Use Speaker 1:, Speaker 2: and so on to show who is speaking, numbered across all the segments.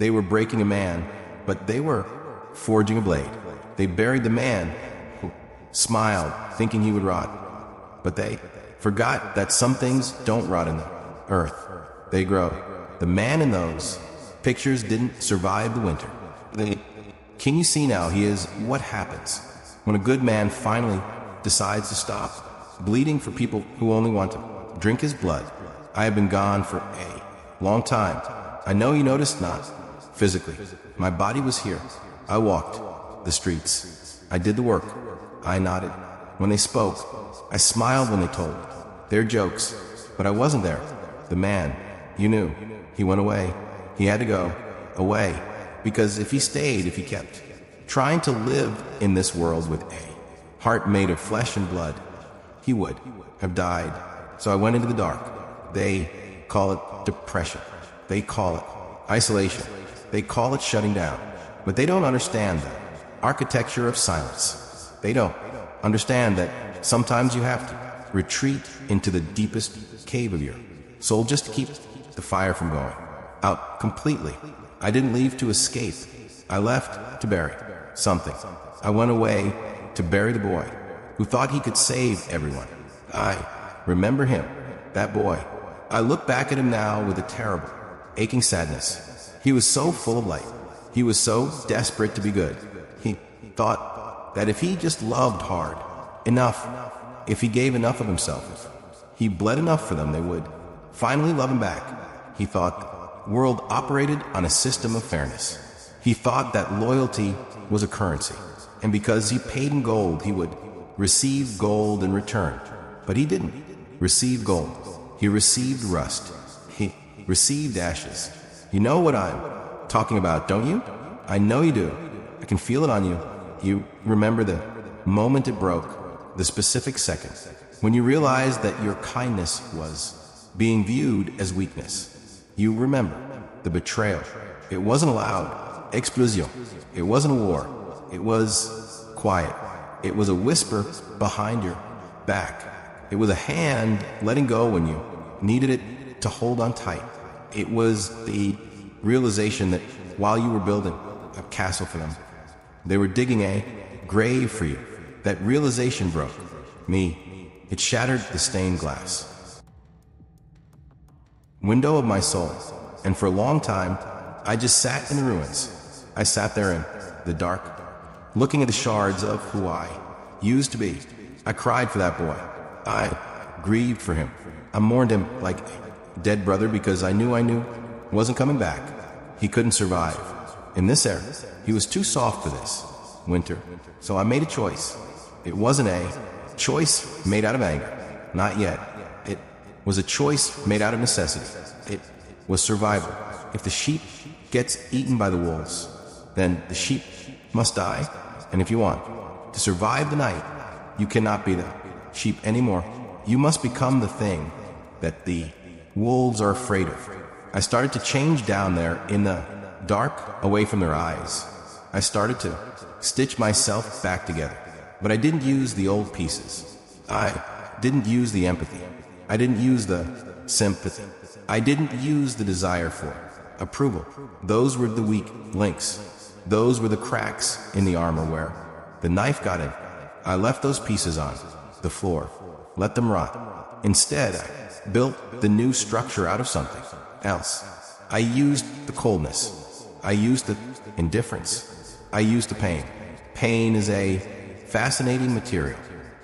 Speaker 1: They were breaking a man, but they were forging a blade. They buried the man who smiled, thinking he would rot. But they forgot that some things don't rot in the earth. They grow. The man in those pictures didn't survive the winter. Can you see now? He is what happens when a good man finally decides to stop bleeding for people who only want to drink his blood. I have been gone for a long time. I know you noticed not. Physically, my body was here. I walked the streets. I did the work. I nodded when they spoke. I smiled when they told their jokes. But I wasn't there. The man, you knew, he went away. He had to go away. Because if he stayed, if he kept trying to live in this world with a heart made of flesh and blood, he would have died. So I went into the dark. They call it depression. They call it isolation. They call it shutting down. But they don't understand the architecture of silence. They don't understand that sometimes you have to retreat into the deepest cave of your soul just to keep the fire from going out completely. I didn't leave to escape. I left to bury something. I went away to bury the boy who thought he could save everyone. I remember him, that boy. I look back at him now with a terrible, aching sadness. He was so full of light. He was so desperate to be good. He thought that if he just loved hard enough, if he gave enough of himself, if he bled enough for them, they would finally love him back. He thought the world operated on a system of fairness. He thought that loyalty was a currency, and because he paid in gold, he would receive gold in return. But he didn't receive gold. He received rust. He received ashes. You know what I'm talking about, don't you? I know you do. I can feel it on you. You remember the moment it broke, the specific second, when you realized that your kindness was being viewed as weakness. You remember the betrayal. It wasn't allowed. Explosion. It wasn't a war. It was quiet. It was a whisper behind your back. It was a hand letting go when you needed it to hold on tight. It was the realization that while you were building a castle for them, they were digging a grave for you. That realization broke me. It shattered the stained glass window of my soul. And for a long time, I just sat in the ruins. I sat there in the dark, looking at the shards of who I used to be. I cried for that boy. I grieved for him. I mourned him like a dead brother because I knew wasn't coming back. He couldn't survive. In this era, he was too soft for this winter. So I made a choice. It wasn't a choice made out of anger. Not yet. It was a choice made out of necessity. It was survival. If the sheep gets eaten by the wolves, then the sheep must die. And if you want to survive the night, you cannot be the sheep anymore. You must become the thing that the wolves are afraid of. I started to change down there in the dark, away from their eyes. I started to stitch myself back together. But I didn't use the old pieces. I didn't use the empathy. I didn't use the sympathy. I didn't use the desire for approval. Those were the weak links. Those were the cracks in the armor where the knife got in. I left those pieces on the floor. Let them rot. Instead, I built the new structure out of something else. I used the coldness. I used the indifference. I used the pain. Pain is a fascinating material.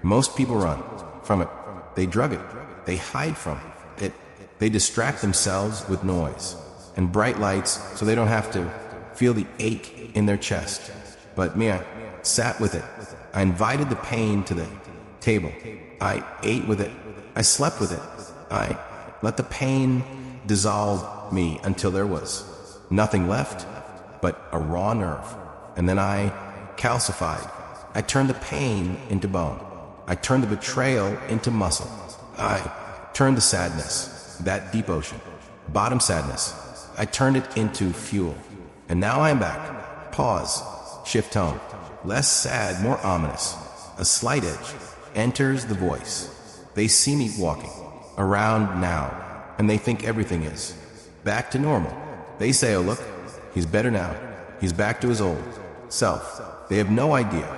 Speaker 1: Most people run from it. They drug it. They hide from it. They distract themselves with noise and bright lights so they don't have to feel the ache in their chest. But me, I sat with it. I invited the pain to the table. I ate with it. I slept with it. I let the pain dissolve me until there was nothing left but a raw nerve. And then I calcified. I turned the pain into bone. I turned the betrayal into muscle. I turned the sadness, that deep ocean, bottom sadness, I turned it into fuel. And now I am back. Pause. Shift tone. Less sad, more ominous. A slight edge enters the voice. They see me walking around now, and they think everything is back to normal. They say, oh look, He's better now. He's back to his old self. They have no idea.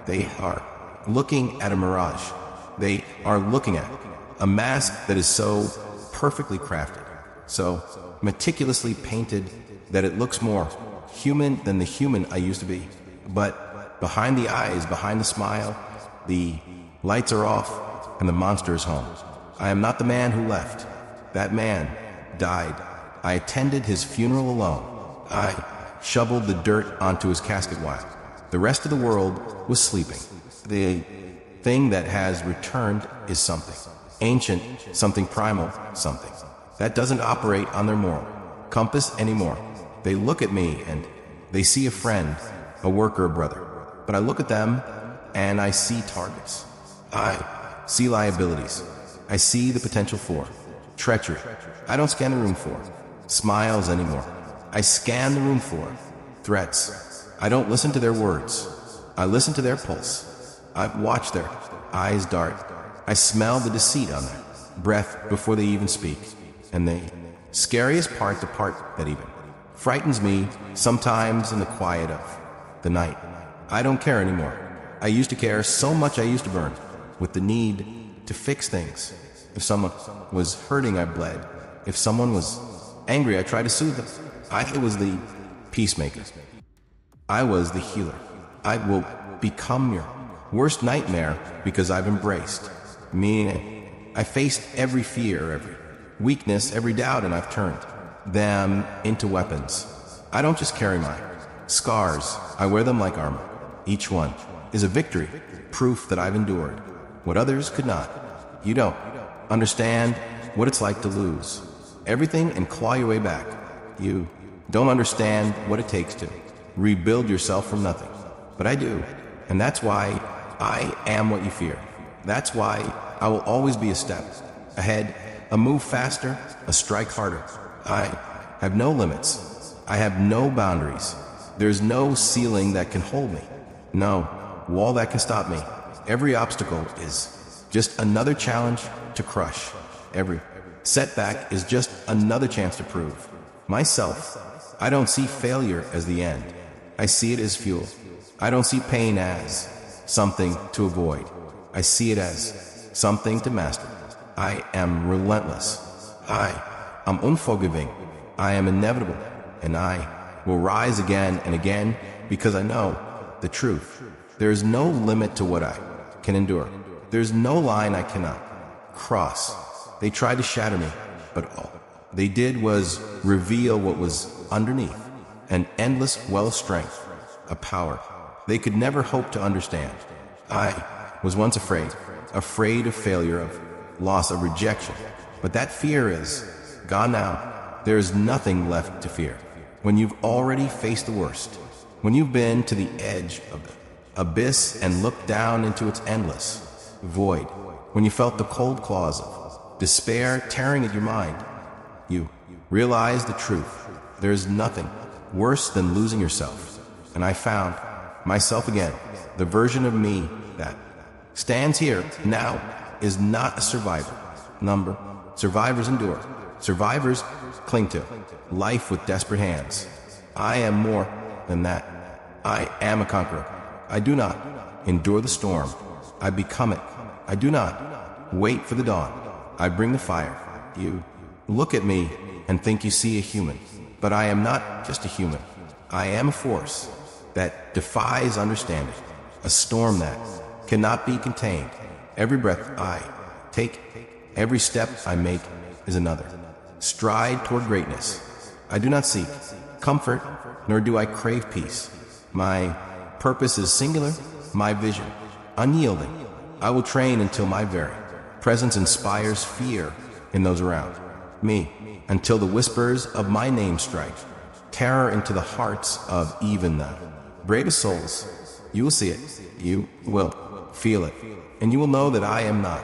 Speaker 1: They are looking at a mirage. They are looking at a mask that is so perfectly crafted, so meticulously painted that it looks more human than the human I used to be. But behind the eyes, behind the smile, the lights are off and the monster is home. I am not the man who left. That man died. I attended his funeral alone. I shoveled the dirt onto his casket while the rest of the world was sleeping. The thing that has returned is something ancient, something primal, something that doesn't operate on their moral compass anymore. They look at me and they see a friend, a worker, a brother. But I look at them and I see targets. I see liabilities. I see the potential for treachery. I don't scan the room for smiles anymore. I scan the room for threats. I don't listen to their words. I listen to their pulse. I watch their eyes dart. I smell the deceit on their breath before they even speak. And the scariest part, the part that even frightens me sometimes in the quiet of the night. I don't care anymore. I used to care so much. I used to burn with the need to fix things. If someone was hurting, I bled. If someone was angry, I tried to soothe them. I was the peacemaker. I was the healer. I will become your worst nightmare because I've embraced me. I faced every fear, every weakness, every doubt, and I've turned them into weapons. I don't just carry my scars. I wear them like armor. Each one is a victory, proof that I've endured what others could not. You don't understand what it's like to lose everything and claw your way back. You don't understand what it takes to rebuild yourself from nothing. But I do, and that's why I am what you fear. That's why I will always be a step ahead, a move faster, a strike harder. I have no limits. I have no boundaries. There's no ceiling that can hold me. No wall that can stop me. Every obstacle is just another challenge to crush. Every setback is just another chance to prove myself. I don't see failure as the end. I see it as fuel. I don't see pain as something to avoid. I see it as something to master. I am relentless. I am unforgiving. I am inevitable. And I will rise again and again because I know the truth. There is no limit to what I can endure. There's no line I cannot cross. They tried to shatter me, but all they did was reveal what was underneath. An endless well of strength, a power they could never hope to understand. I was once afraid of failure, of loss, of rejection. But that fear is gone now. There is nothing left to fear. When you've already faced the worst, when you've been to the edge of the abyss and looked down into its endless void, when you felt the cold claws of despair tearing at your mind, you realize the truth. There is nothing worse than losing yourself. And I found myself again. The version of me that stands here now is not a survivor. Survivors endure. Survivors cling to life with desperate hands. I am more than that. I am a conqueror. I do not endure the storm. I become it. I do not wait for the dawn. I bring the fire. You look at me and think you see a human. But I am not just a human. I am a force that defies understanding. A storm that cannot be contained. Every breath I take, every step I make is another stride toward greatness. I do not seek comfort, nor do I crave peace. My purpose is singular, my vision unyielding. I will train until my very presence inspires fear in those around me, until the whispers of my name strike terror into the hearts of even the bravest souls. You will see it, you will feel it, and you will know that I am not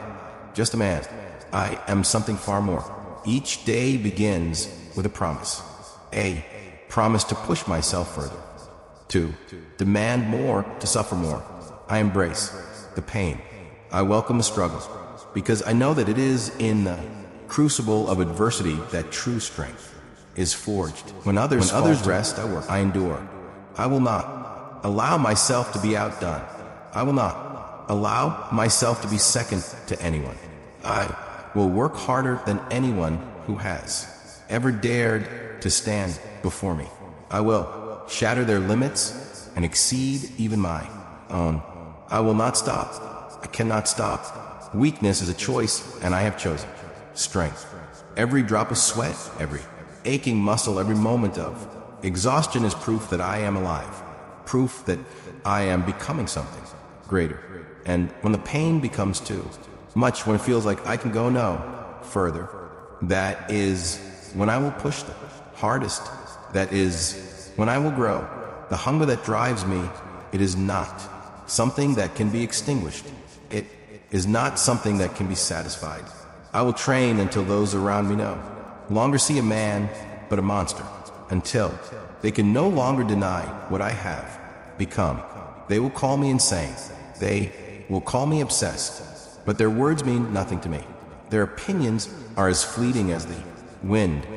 Speaker 1: just a man. I am something far more. Each day begins with a promise to push myself further, to demand more, to suffer more. I embrace the pain. I welcome the struggle, because I know that it is in the crucible of adversity that true strength is forged. When others rest, I work. I endure. I will not allow myself to be outdone. I will not allow myself to be second to anyone. I will work harder than anyone who has ever dared to stand before me. I will shatter their limits and exceed even my own. I will not stop. I cannot stop. Weakness is a choice, and I have chosen strength. Every drop of sweat, every aching muscle, every moment of exhaustion is proof that I am alive, proof that I am becoming something greater. And when the pain becomes too much, when it feels like I can go no further, that is when I will push the hardest. That is when I will grow. The hunger that drives me, it is not something that can be extinguished. It is not something that can be satisfied. I will train until those around me no longer see a man, but a monster. Until they can no longer deny what I have become. They will call me insane. They will call me obsessed. But their words mean nothing to me. Their opinions are as fleeting as the wind,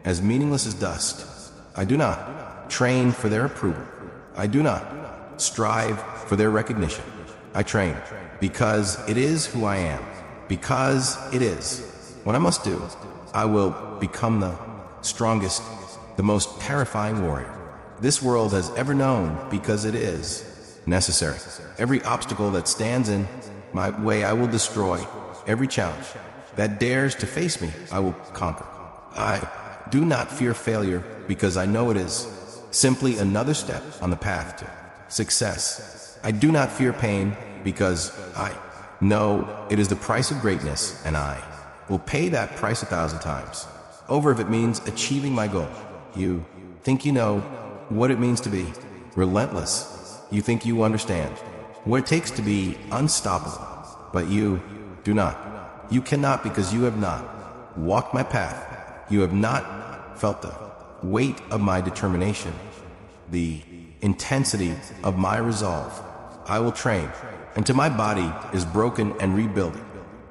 Speaker 1: as meaningless as dust. I do not train for their approval. I do not strive for their recognition. I train because it is who I am. Because it is what I must do. I will become the strongest, the most terrifying warrior this world has ever known, because it is necessary. Every obstacle that stands in my way, I will destroy. Every challenge that dares to face me, I will conquer. I do not fear failure, because I know it is simply another step on the path to success. I do not fear pain, because I know it is the price of greatness, and I will pay that price 1,000 times over if it means achieving my goal. You think you know what it means to be relentless. You think you understand what it takes to be unstoppable, but you do not. You cannot, because you have not walked my path. You have not felt the weight of my determination, the intensity of my resolve. I will train until my body is broken and rebuilding,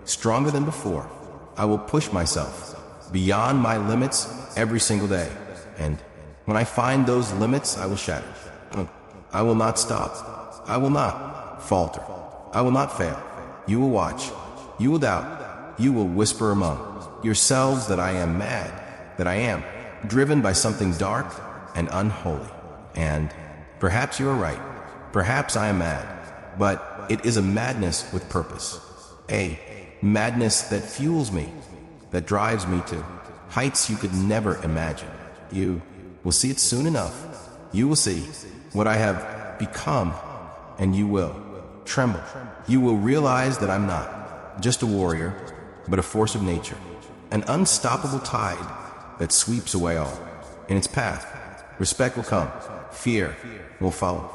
Speaker 1: stronger than before. I will push myself beyond my limits every single day. And when I find those limits, I will shatter. I will not stop. I will not falter. I will not fail. You will watch. You will doubt. You will whisper among yourselves that I am mad, that I am driven by something dark and unholy. And perhaps you are right. Perhaps I am mad. But it is a madness with purpose. A madness that fuels me, that drives me to heights you could never imagine. You will see it soon enough. You will see what I have become, and you will tremble. You will realize that I'm not just a warrior, but a force of nature, an unstoppable tide that sweeps away all in its path. Respect will come. Fear will follow.